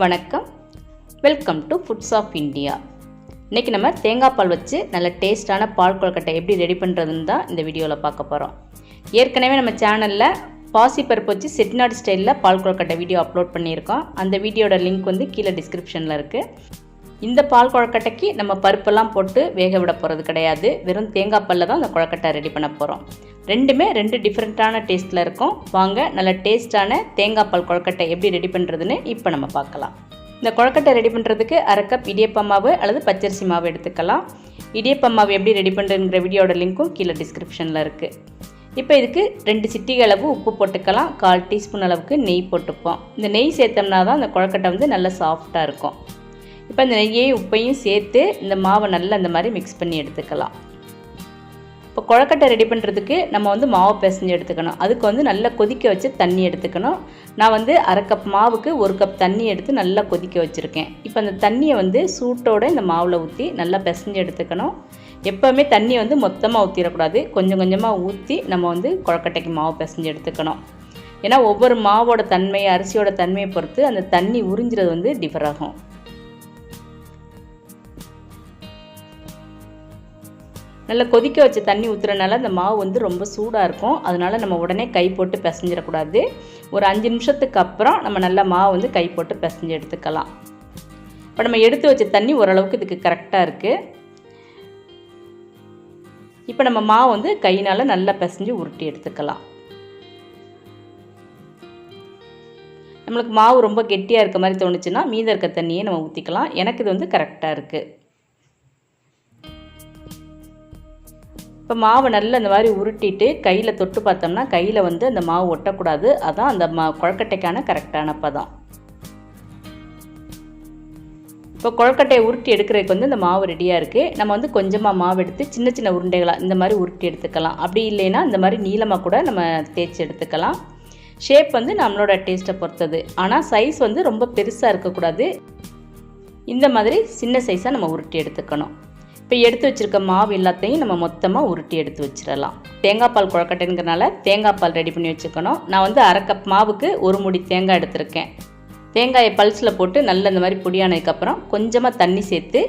வணக்கம், welcome to foods of India. இன்றைக்கி நம்ம தேங்காய் பால் வச்சு நல்ல டேஸ்ட்டான பால் கொழுக்கட்டை எப்படி ரெடி பண்ணுறதுன்னு தான் இந்த வீடியோவில் பார்க்க போகிறோம். ஏற்கனவே நம்ம சேனலில் பாசிப்பருப்பு வச்சு செட்டிநாடு ஸ்டைலில் பால் கொழுக்கட்டை வீடியோ அப்லோட் பண்ணியிருக்கோம். அந்த வீடியோட லிங்க் வந்து கீழே டிஸ்கிரிப்ஷனில் இருக்குது. இந்த பால் கொழுக்கட்டைக்கு நம்ம பருப்பெல்லாம் போட்டு வேக விட போகிறது கிடையாது. வெறும் தேங்காய் பாலில் தான் அந்த கொழுக்கட்டை ரெடி பண்ண போகிறோம். ரெண்டுமே ரெண்டு டிஃப்ரெண்ட்டான டேஸ்ட்டில் இருக்கும். வாங்க நல்ல டேஸ்ட்டான தேங்காய் பால் கொழுக்கட்டை எப்படி ரெடி பண்ணுறதுன்னு இப்போ நம்ம பார்க்கலாம். இந்த கொழுக்கட்டை ரெடி பண்ணுறதுக்கு அரை கப் இடியப்ப மாவு அல்லது பச்சரிசி மாவு எடுத்துக்கலாம். இடியப்ப மாவு எப்படி ரெடி பண்ணுறதுங்கிற வீடியோட லிங்க்கும் கீழே டிஸ்கிரிப்ஷனில் இருக்குது. இப்போ இதுக்கு 2 சிட்டிகை அளவு உப்பு போட்டுக்கலாம். 1/4 டீஸ்பூன் அளவுக்கு நெய் போட்டுப்போம். இந்த நெய் சேர்த்தோம்னா தான் அந்த கொழுக்கட்டை வந்து நல்லா சாஃப்டாக இருக்கும். இப்போ இந்த நெய்யையும் உப்பையும் சேர்த்து இந்த மாவை நல்லா இந்த மாதிரி மிக்ஸ் பண்ணி எடுத்துக்கலாம். இப்போ கொழுக்கட்டை ரெடி பண்ணுறதுக்கு நம்ம வந்து மாவை பிசைஞ்சு எடுத்துக்கணும். அதுக்கு வந்து நல்லா கொதிக்க வச்சு தண்ணி எடுத்துக்கணும். நான் வந்து அரை கப் மாவுக்கு 1 கப் தண்ணி எடுத்து நல்லா கொதிக்க வச்சுருக்கேன். இப்போ அந்த தண்ணியை வந்து சூட்டோடு இந்த மாவில் ஊற்றி நல்லா பிசைஞ்சு எடுத்துக்கணும். எப்போவுமே தண்ணி வந்து மொத்தமாக ஊற்றிடக்கூடாது. கொஞ்சம் கொஞ்சமாக ஊற்றி நம்ம வந்து கொழுக்கட்டைக்கு மாவு பிசைஞ்சு எடுத்துக்கணும். ஏன்னா ஒவ்வொரு மாவோட தன்மையை, அரிசியோட தன்மையை பொறுத்து அந்த தண்ணி உறிஞ்சிறது வந்து டிஃபர் ஆகும். நல்லா கொதிக்க வச்ச தண்ணி ஊற்றுறதுனால அந்த மாவு வந்து ரொம்ப சூடாக இருக்கும். அதனால் நம்ம உடனே கை போட்டு பிசைஞ்சிடக்கூடாது. ஒரு 5 நிமிஷத்துக்கு அப்புறம் நம்ம நல்லா மாவு வந்து கை போட்டு பிசைஞ்சு எடுத்துக்கலாம். இப்போ நம்ம எடுத்து வச்ச தண்ணி ஓரளவுக்கு இதுக்கு கரெக்டாக இருக்குது. இப்போ நம்ம மாவு வந்து கையினால் நல்லா பிசைஞ்சு உருட்டி எடுத்துக்கலாம். நம்மளுக்கு மாவு ரொம்ப கெட்டியாக இருக்க மாதிரி தோணுச்சுன்னா மீத இருக்க தண்ணியை நம்ம ஊற்றிக்கலாம். எனக்கு இது வந்து கரெக்டாக இருக்குது. இப்போ மாவை நல்லா இந்த மாதிரி உருட்டிட்டு கையில் தொட்டு பார்த்தோம்னா கையில் வந்து அந்த மாவு ஒட்டக்கூடாது. அதான் அந்த கொழுக்கட்டைக்கான கரெக்டான பதம். இப்போ கொழுக்கட்டையை உருட்டி எடுக்கிறதுக்கு வந்து இந்த மாவு ரெடியாக இருக்குது. நம்ம வந்து கொஞ்சமாக மாவு எடுத்து சின்ன சின்ன உருண்டைகளாக இந்த மாதிரி உருட்டி எடுத்துக்கலாம். அப்படி இல்லைன்னா இந்த மாதிரி நீளமாக கூட நம்ம தேய்ச்சி எடுத்துக்கலாம். ஷேப் வந்து நம்மளோட டேஸ்ட்டை பொறுத்தது. ஆனால் சைஸ் வந்து ரொம்ப பெருசாக இருக்கக்கூடாது. இந்த மாதிரி சின்ன சைஸாக நம்ம உருட்டி எடுத்துக்கணும். இப்போ எடுத்து வச்சுருக்க மாவு எல்லாத்தையும் நம்ம மொத்தமாக உருட்டி எடுத்து வச்சிடலாம். தேங்காய் பால் கொழுக்கட்டைங்கிறனால தேங்காய் பால் ரெடி பண்ணி வச்சுக்கணும். நான் வந்து அரை கப் மாவுக்கு 1 மூடி தேங்காய் எடுத்திருக்கேன். தேங்காயை பல்ஸில் போட்டு நல்லா இந்த மாதிரி பொடியானதுக்கப்புறம் கொஞ்சமாக தண்ணி சேர்த்து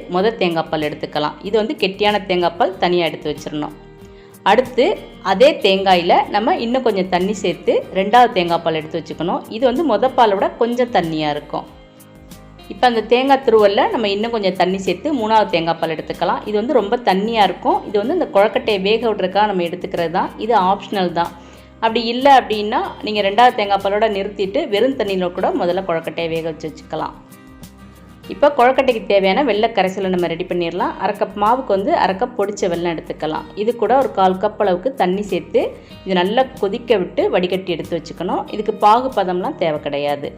தேங்காய் பால் எடுத்துக்கலாம். இது வந்து கெட்டியான தேங்காய் பால் தனியாக எடுத்து வச்சிடணும். அடுத்து அதே தேங்காயில் நம்ம இன்னும் கொஞ்சம் தண்ணி சேர்த்து 2வது தேங்காய் பால் எடுத்து வச்சுக்கணும். இது வந்து பாலோட கொஞ்சம் தண்ணியாக இருக்கும். இப்போ அந்த தேங்காய் துருவலில் நம்ம இன்னும் கொஞ்சம் தண்ணி சேர்த்து 3வது தேங்காய் பால் எடுத்துக்கலாம். இது வந்து ரொம்ப தண்ணியாக இருக்கும். இது வந்து இந்த கொழுக்கட்டையை வேக விட்றதுக்காக நம்ம எடுத்துக்கிறது தான். இது ஆப்ஷனல் தான். அப்படி இல்லை அப்படின்னா நீங்கள் 2வது தேங்காய் பாலோட நிறுத்திட்டு வெறும் தண்ணியில் கூட முதல்ல கொழுக்கட்டையை வேக வச்சுக்கலாம். இப்போ கொழுக்கட்டைக்கு தேவையான வெள்ளை கரைசலை நம்ம ரெடி பண்ணிடலாம். அரை கப் மாவுக்கு வந்து அரை கப் பொடிச்ச வெல்லம் எடுத்துக்கலாம். இது கூட ஒரு 1/4 கப் அளவுக்கு தண்ணி சேர்த்து இது நல்லா கொதிக்க விட்டு வடிகட்டி எடுத்து வச்சுக்கணும். இதுக்கு பாகு பதம்லாம் தேவை கிடையாது.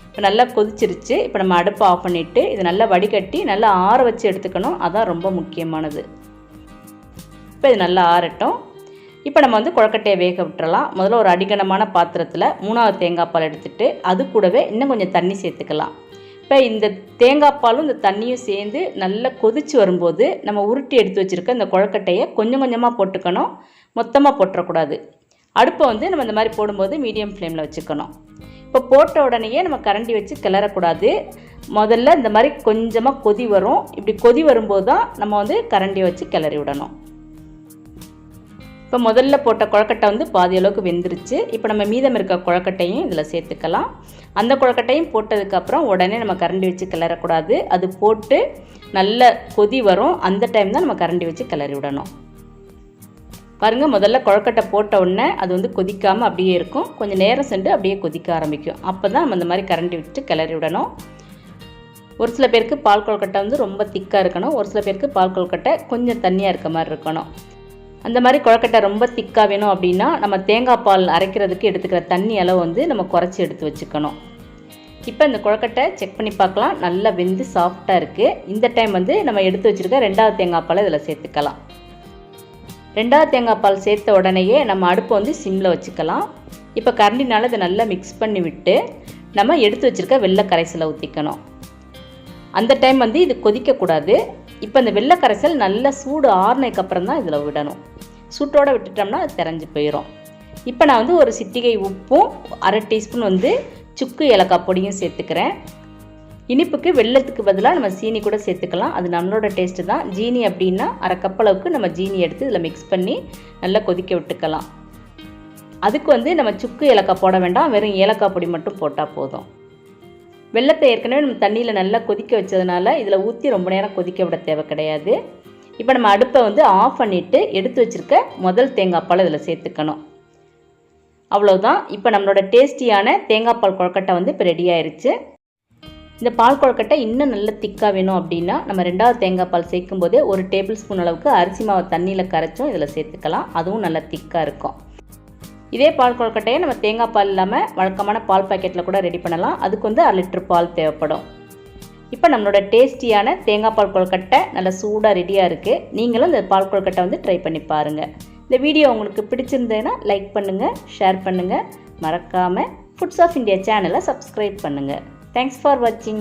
இப்போ நல்லா கொதிச்சிருச்சு. இப்போ நம்ம அடுப்பை ஆஃப் பண்ணிவிட்டு இது நல்லா வடிகட்டி நல்லா ஆற வச்சு எடுத்துக்கணும். அதான் ரொம்ப முக்கியமானது. இப்போ இது நல்லா ஆறட்டும். இப்போ நம்ம வந்து கொழுக்கட்டையை வேக விட்டுறலாம். முதல்ல ஒரு அடிகனமான பாத்திரத்தில் 3வது தேங்காய் பால் எடுத்துகிட்டு அது கூடவே இன்னும் கொஞ்சம் தண்ணி சேர்த்துக்கலாம். இப்போ இந்த தேங்காய் பாலும் இந்த தண்ணியும் சேர்ந்து நல்லா கொதிச்சு வரும்போது நம்ம உருட்டி எடுத்து வச்சுருக்க இந்த கொழுக்கட்டையை கொஞ்சம் கொஞ்சமாக போட்டுக்கணும். மொத்தமாக போட்டுறக்கூடாது. அடுப்பை வந்து நம்ம இந்த மாதிரி போடும்போது மீடியம் ஃப்ளேமில் வச்சுக்கணும். இப்போ போட்ட உடனேயே நம்ம கரண்டி வச்சு கிளறக்கூடாது. முதல்ல இந்த மாதிரி கொஞ்சமாக கொதி வரும். இப்படி கொதி வரும்போது தான் நம்ம வந்து கரண்டியை வச்சு கிளறி விடணும். இப்போ முதல்ல போட்ட கொழுக்கட்டை வந்து பாதி அளவுக்கு வெந்துருச்சு. இப்போ நம்ம மீதம் இருக்க கொழுக்கட்டையும் இதில் சேர்த்துக்கலாம். அந்த கொழுக்கட்டையும் போட்டதுக்கப்புறம் உடனே நம்ம கரண்டி வச்சு கிளறக்கூடாது. அது போட்டு நல்ல கொதி வரும். அந்த டைம் தான் நம்ம கரண்டி வச்சு கிளறி விடணும். பாருங்கள், முதல்ல கொழுக்கட்டை போட்ட உடனே அது வந்து கொதிக்காமல் அப்படியே இருக்கும். கொஞ்சம் நேரம் சென்று அப்படியே கொதிக்க ஆரம்பிக்கும். அப்போ தான் நம்ம இந்த மாதிரி கரண்டி வச்சுட்டு கிளறி விடணும். ஒரு சில பேருக்கு பால் கொழுக்கட்டை வந்து ரொம்ப திக்காக இருக்கணும். ஒரு சில பேருக்கு பால் கொழுக்கட்டை கொஞ்சம் தண்ணியாக இருக்க மாதிரி இருக்கணும். அந்த மாதிரி கொழுக்கட்டை ரொம்ப திக்காக வேணும் அப்படின்னா நம்ம தேங்காய் பால் அரைக்கிறதுக்கு எடுத்துக்கிற தண்ணி அளவு வந்து நம்ம குறைச்சி எடுத்து வச்சுக்கணும். இப்போ இந்த கொழுக்கட்டை செக் பண்ணி பார்க்கலாம். நல்லா வெந்து சாஃப்டாக இருக்குது. இந்த டைம் வந்து நம்ம எடுத்து வச்சுருக்க 2வது தேங்காய் பாலை இதில் சேர்த்துக்கலாம். 2வது தேங்காய் பால் சேர்த்த உடனேயே நம்ம அடுப்பை வந்து சிம்மில் வச்சுக்கலாம். இப்போ கரண்டினால் இதை நல்லா மிக்ஸ் பண்ணி விட்டு நம்ம எடுத்து வச்சுருக்க வெள்ளை கரைசலை ஊற்றிக்கணும். அந்த டைம் வந்து இது கொதிக்கக்கூடாது. இப்போ இந்த வெள்ளை கரைசல் நல்லா சூடு ஆறுனதுக்கப்புறம் தான் இதில் விடணும். சூட்டோடு விட்டுட்டோம்னா அது திரஞ்சு போயிடும். இப்போ நான் வந்து ஒரு சிட்டிகை உப்பும் 1/2 டீஸ்பூன் வந்து சுக்கு ஏலக்காய் பொடியும் சேர்த்துக்கிறேன். இனிப்புக்கு வெல்லத்துக்கு பதிலாக நம்ம சீனி கூட சேர்த்துக்கலாம். அது நம்மளோட டேஸ்ட்டு தான். ஜீனி அப்படின்னா அரை கப் அளவுக்கு நம்ம ஜீனி எடுத்து இதில் மிக்ஸ் பண்ணி நல்லா கொதிக்க விட்டுக்கலாம். அதுக்கு வந்து நம்ம சுக்கு ஏலக்காய் போட வேண்டாம், வெறும் ஏலக்காய் பொடி மட்டும் போட்டால் போதும். வெல்லத்தை ஏற்கனவே நம்ம தண்ணியில் நல்லா கொதிக்க வச்சதுனால இதில் ஊற்றி ரொம்ப நேரம் கொதிக்க விட தேவை கிடையாது. இப்போ நம்ம அடுப்பை வந்து ஆஃப் பண்ணிவிட்டு எடுத்து வச்சுருக்க முதல் தேங்காய் பால் இதில் சேர்த்துக்கணும். அவ்வளோதான். இப்போ நம்மளோட டேஸ்டியான தேங்காய் பால் கொழுக்கட்டை வந்து இப்போ ரெடி ஆயிடுச்சு. இந்த பால் கொழுக்கட்டை இன்னும் நல்ல திக்காக வேணும் அப்படின்னா நம்ம 2வது தேங்காய் பால் சேர்க்கும் போதே 1 டேபிள் ஸ்பூன் அளவுக்கு அரிசி மாவு தண்ணியில் கரைச்சும் இதில் சேர்த்துக்கலாம். அதுவும் நல்லா திக்காக இருக்கும். இதே பால் கொழுக்கட்டையை நம்ம தேங்காய் பால் இல்லாமல் வழக்கமான பால் பாக்கெட்டில் கூட ரெடி பண்ணலாம். அதுக்கு வந்து 1 லிட்டர் பால் தேவைப்படும். இப்போ நம்மளோட டேஸ்டியான தேங்காய் பால் கொழுக்கட்டை நல்லா சூடாக ரெடியாக இருக்குது. நீங்களும் இந்த பால் கொழுக்கட்டை வந்து ட்ரை பண்ணி பாருங்கள். இந்த வீடியோ உங்களுக்கு பிடிச்சிருந்ததுன்னா லைக் பண்ணுங்கள், ஷேர் பண்ணுங்கள், மறக்காமல் ஃபுட்ஸ் ஆஃப் இந்தியா சேனலை சப்ஸ்கிரைப் பண்ணுங்கள். Thanks for watching.